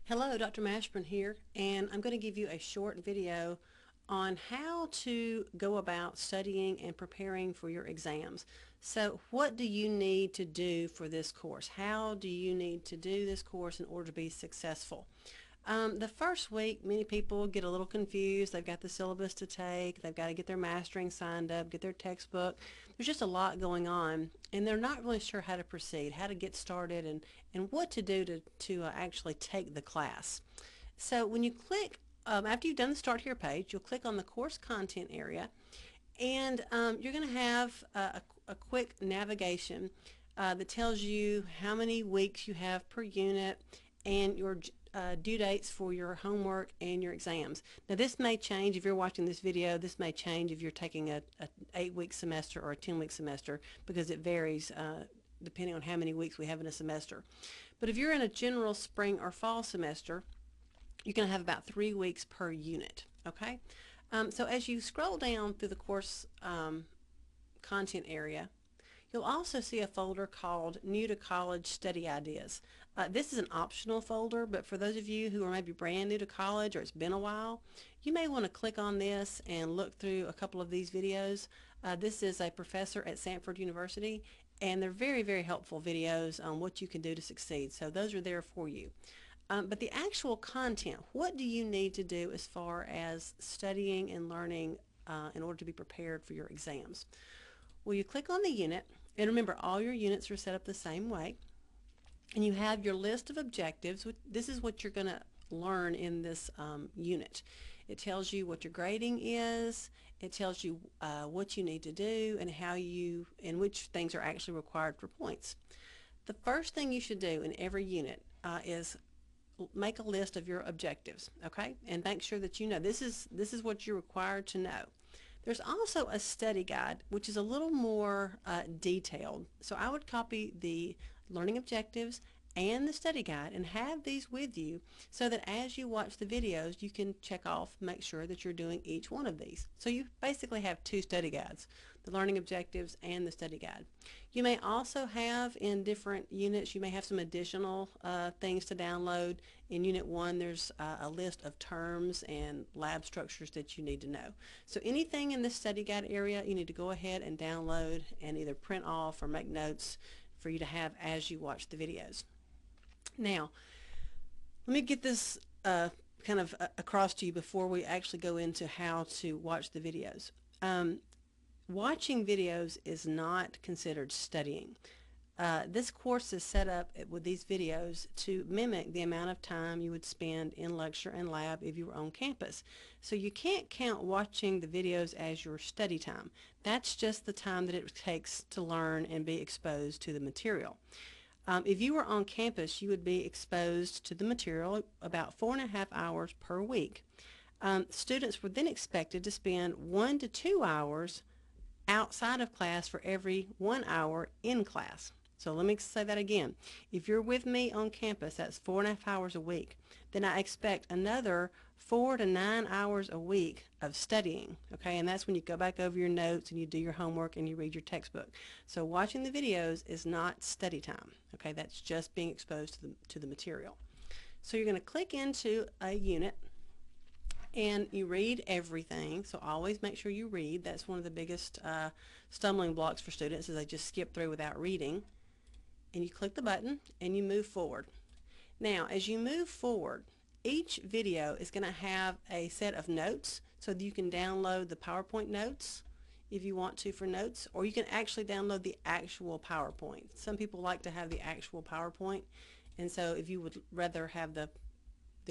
Hello, Dr. Mashburn here, and I'm going to give you a short video on how to go about studying and preparing for your exams. So what do you need to do for this course? How do you need to do this course in order to be successful? The first week, many people get a little confused. They've got the syllabus to take. They've got to get their mastering signed up, get their textbook. There's just a lot going on, and they're not really sure how to proceed, how to get started, and what to do to actually take the class. So when you click, after you've done the Start Here page, you'll click on the course content area, and you're going to have a quick navigation that tells you how many weeks you have per unit and your due dates for your homework and your exams. Now this may change if you're watching this video. This may change if you're taking a 8-week semester or a 10-week semester, because it varies depending on how many weeks we have in a semester. But if you're in a general spring or fall semester, you're going to have about 3 weeks per unit. Okay, so as you scroll down through the course content area, you'll also see a folder called New to College Study Ideas. This is an optional folder, but for those of you who are maybe brand new to college or it's been a while, you may want to click on this and look through a couple of these videos. This is a professor at Samford University, and they're very, very helpful videos on what you can do to succeed. So those are there for you. But the actual content, what do you need to do as far as studying and learning in order to be prepared for your exams? Well, you click on the unit, and remember, all your units are set up the same way, and you have your list of objectives. This is what you're going to learn in this unit. It tells you what your grading is. It tells you what you need to do and which things are actually required for points. The first thing you should do in every unit is make a list of your objectives, okay? And make sure that you know this is what you're required to know. There's also a study guide, which is a little more detailed. So I would copy the learning objectives and the study guide and have these with you so that as you watch the videos, you can check off, make sure that you're doing each one of these. So you basically have 2 study guides, the learning objectives and the study guide. You may also have in different units, you may have some additional things to download. In Unit 1, there's a list of terms and lab structures that you need to know. So anything in this study guide area, you need to go ahead and download and either print off or make notes for you to have as you watch the videos. Now, let me get this kind of across to you before we actually go into how to watch the videos. Watching videos is not considered studying. This course is set up with these videos to mimic the amount of time you would spend in lecture and lab if you were on campus. So you can't count watching the videos as your study time. That's just the time that it takes to learn and be exposed to the material. If you were on campus, you would be exposed to the material about 4.5 hours per week. Students were then expected to spend 1 to 2 hours outside of class for every 1 hour in class. So let me say that again. If you're with me on campus, that's 4.5 hours a week. Then I expect another 4 to 9 hours a week of studying, okay? And that's when you go back over your notes and you do your homework and you read your textbook. So watching the videos is not study time, okay? That's just being exposed to the material. So you're going to click into a unit and you read everything. So always make sure you read. That's one of the biggest stumbling blocks for students, is they just skip through without reading. And you click the button and you move forward. Now as you move forward, each video is going to have a set of notes, so that you can download the PowerPoint notes if you want to for notes, or you can actually download the actual PowerPoint. Some people like to have the actual PowerPoint, and so if you would rather have the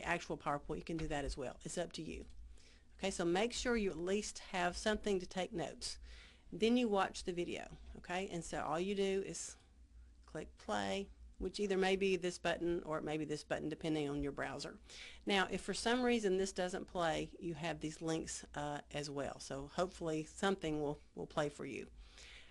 actual PowerPoint, you can do that as well. It's up to you. Okay, so make sure you at least have something to take notes. Then you watch the video, okay? And so all you do is click play, which either may be this button or it may be this button depending on your browser. Now if for some reason this doesn't play, you have these links as well. So hopefully something will play for you.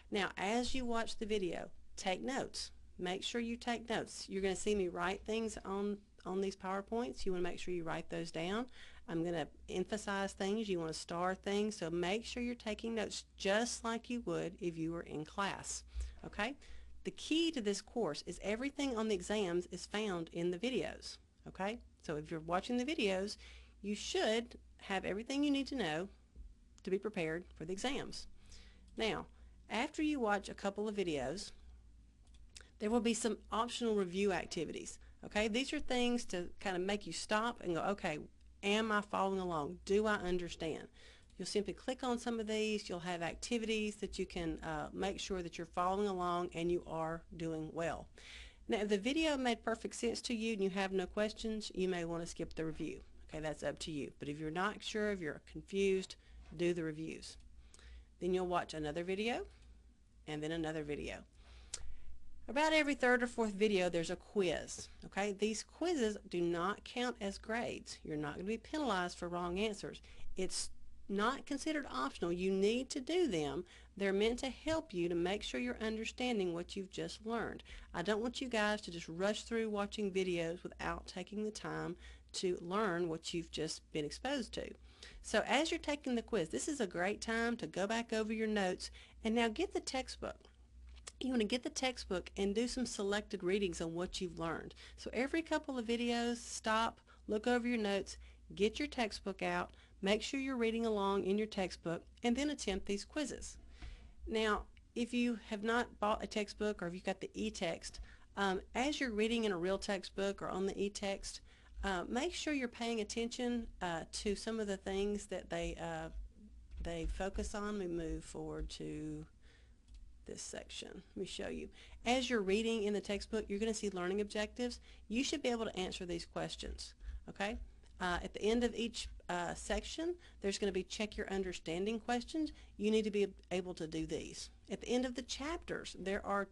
Now as you watch the video, take notes. Make sure you take notes. You're going to see me write things on these PowerPoints. You want to make sure you write those down. I'm going to emphasize things. You want to star things. So make sure you're taking notes just like you would if you were in class. Okay? The key to this course is everything on the exams is found in the videos. okay? So if you're watching the videos, you should have everything you need to know to be prepared for the exams. Now, after you watch a couple of videos, there will be some optional review activities, okay? These are things to kind of make you stop and go, okay, am I following along? Do I understand? You'll simply click on some of these. You'll have activities that you can make sure that you're following along and you are doing well. Now, if the video made perfect sense to you and you have no questions, you may want to skip the review. Okay, that's up to you. But if you're not sure, if you're confused, do the reviews. Then you'll watch another video and then another video. About every third or fourth video, there's a quiz. Okay, these quizzes do not count as grades. You're not going to be penalized for wrong answers. It's not considered optional. You need to do them. They're meant to help you to make sure you're understanding what you've just learned. I don't want you guys to just rush through watching videos without taking the time to learn what you've just been exposed to. So as you're taking the quiz, this is a great time to go back over your notes and now get the textbook. You want to get the textbook and do some selected readings on what you've learned. So every couple of videos, stop, look over your notes, get your textbook out, make sure you're reading along in your textbook, and then attempt these quizzes. Now, if you have not bought a textbook or if you've got the e-text, as you're reading in a real textbook or on the e-text, make sure you're paying attention to some of the things that they focus on. Let me move forward to this section. Let me show you. As you're reading in the textbook, you're going to see learning objectives. You should be able to answer these questions, okay? At the end of each section, there's going to be check your understanding questions. You need to be able to do these. At the end of the chapters, there are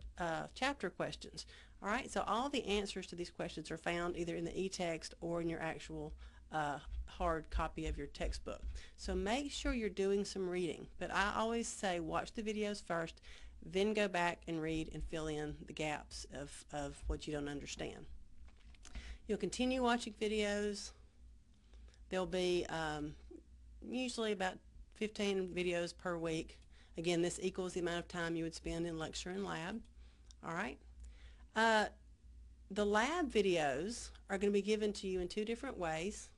chapter questions. All right, so all the answers to these questions are found either in the e-text or in your actual hard copy of your textbook. So make sure you're doing some reading. But I always say watch the videos first, then go back and read and fill in the gaps of what you don't understand. You'll continue watching videos. There'll be usually about 15 videos per week. Again, this equals the amount of time you would spend in lecture and lab. All right. The lab videos are going to be given to you in two different ways.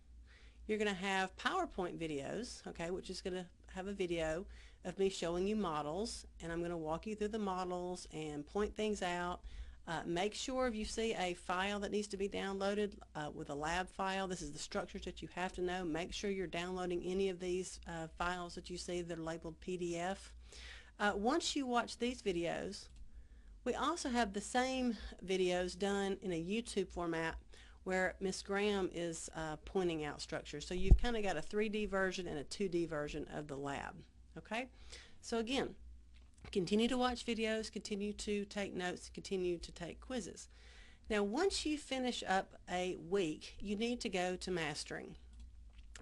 You're going to have PowerPoint videos, okay, which is going to have a video of me showing you models, and I'm going to walk you through the models and point things out. Make sure if you see a file that needs to be downloaded with a lab file, this is the structures that you have to know. Make sure you're downloading any of these files that you see that are labeled PDF. Once you watch these videos, we also have the same videos done in a YouTube format where Miss Graham is pointing out structures. So you've kind of got a 3D version and a 2D version of the lab. Okay? So again, continue to watch videos, continue to take notes, continue to take quizzes. Now once you finish up a week, you need to go to Mastering.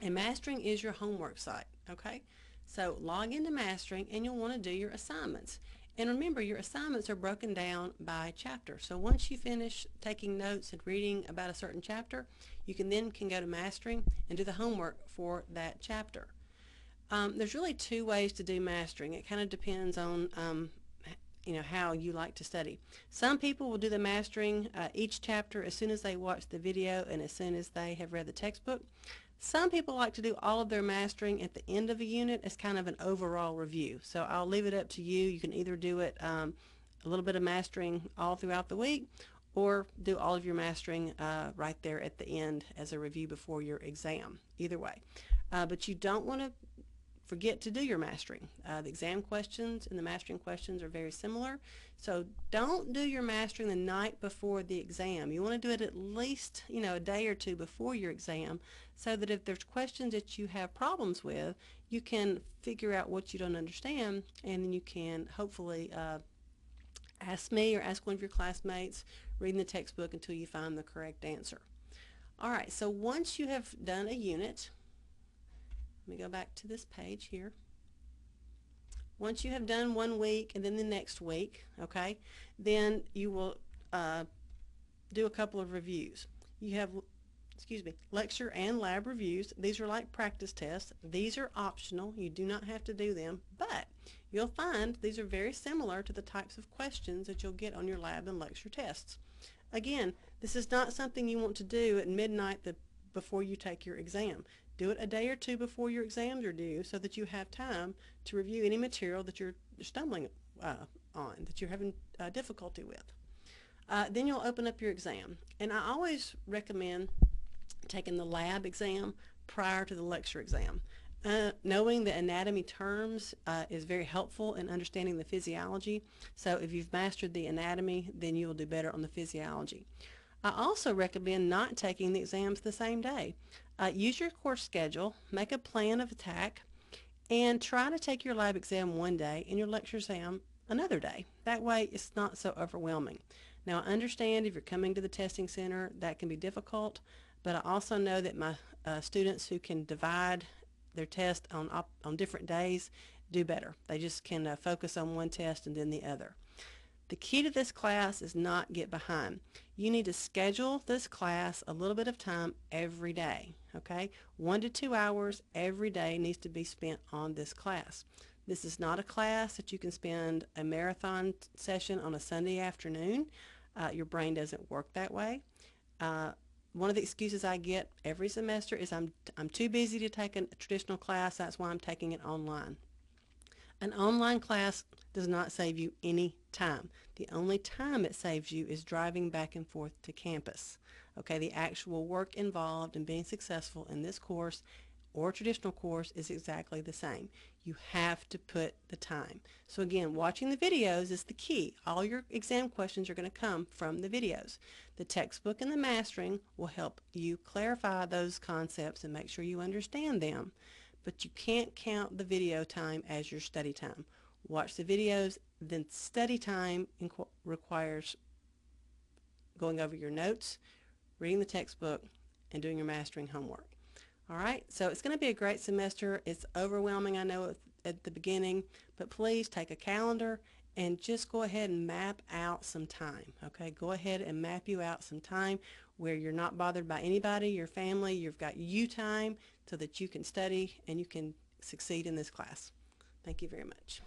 And Mastering is your homework site. Okay? So log into Mastering and you'll want to do your assignments. And remember, your assignments are broken down by chapter. So once you finish taking notes and reading about a certain chapter, you can go to Mastering and do the homework for that chapter. There's really two ways to do Mastering. It kind of depends on how you like to study. Some people will do the Mastering each chapter as soon as they watch the video and as soon as they have read the textbook. Some people like to do all of their mastering at the end of a unit as kind of an overall review. So I'll leave it up to you. You can either do it a little bit of mastering all throughout the week or do all of your mastering right there at the end as a review before your exam. Either way. But you don't want to forget to do your mastering. The exam questions and the mastering questions are very similar. So don't do your mastering the night before the exam. You want to do it at least, a day or two before your exam so that if there's questions that you have problems with, you can figure out what you don't understand and then you can hopefully ask me or ask one of your classmates reading the textbook until you find the correct answer. All right, so once you have done a unit, let me go back to this page here. Once you have done 1 week and then the next week, okay, then you will do a couple of reviews. You have, lecture and lab reviews. These are like practice tests. These are optional. You do not have to do them, but you'll find these are very similar to the types of questions that you'll get on your lab and lecture tests. Again, This is not something you want to do at midnight before you take your exam. Do it a day or two before your exams are due so that you have time to review any material that you're stumbling on, that you're having difficulty with. Then you'll open up your exam. And I always recommend taking the lab exam prior to the lecture exam. Knowing the anatomy terms is very helpful in understanding the physiology. So if you've mastered the anatomy, then you will do better on the physiology. I also recommend not taking the exams the same day. Use your course schedule, make a plan of attack, and try to take your lab exam one day and your lecture exam another day. That way it's not so overwhelming. Now I understand if you're coming to the testing center that can be difficult, but I also know that my students who can divide their test on different days do better. They just can focus on one test and then the other. The key to this class is not get behind. You need to schedule this class a little bit of time every day, okay? 1 to 2 hours every day needs to be spent on this class. This is not a class that you can spend a marathon session on a Sunday afternoon. Your brain doesn't work that way. One of the excuses I get every semester is I'm too busy to take a traditional class, that's why I'm taking it online. An online class does not save you any time. The only time it saves you is driving back and forth to campus. Okay, the actual work involved in being successful in this course or traditional course is exactly the same. You have to put the time. So again, watching the videos is the key. All your exam questions are going to come from the videos. The textbook and the mastering will help you clarify those concepts and make sure you understand them. But you can't count the video time as your study time. Watch the videos, then study time requires going over your notes, reading the textbook, and doing your mastering homework. All right, so it's going to be a great semester. It's overwhelming, I know, at the beginning, but please take a calendar and just go ahead and map out some time. Okay, go ahead and map you out some time where you're not bothered by anybody, your family. You've got you time so that you can study and you can succeed in this class. Thank you very much.